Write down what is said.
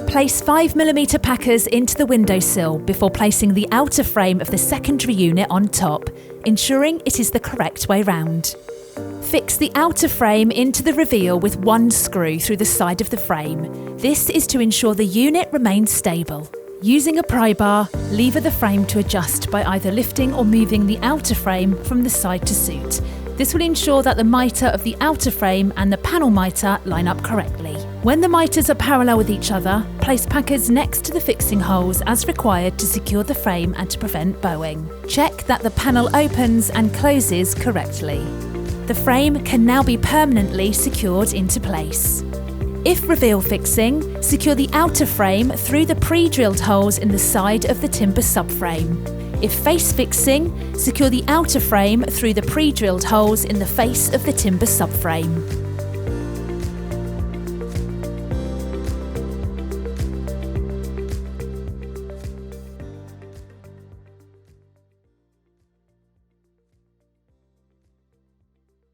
Place 5mm packers into the windowsill before placing the outer frame of the secondary unit on top, ensuring it is the correct way round. Fix the outer frame into the reveal with one screw through the side of the frame. This is to ensure the unit remains stable. Using a pry bar, lever the frame to adjust by either lifting or moving the outer frame from the side to suit. This will ensure that the mitre of the outer frame and the panel mitre line up correctly. When the mitres are parallel with each other, place packers next to the fixing holes as required to secure the frame and to prevent bowing. Check that the panel opens and closes correctly. The frame can now be permanently secured into place. If reveal fixing, secure the outer frame through the pre-drilled holes in the side of the timber subframe. If face fixing, secure the outer frame through the pre-drilled holes in the face of the timber subframe.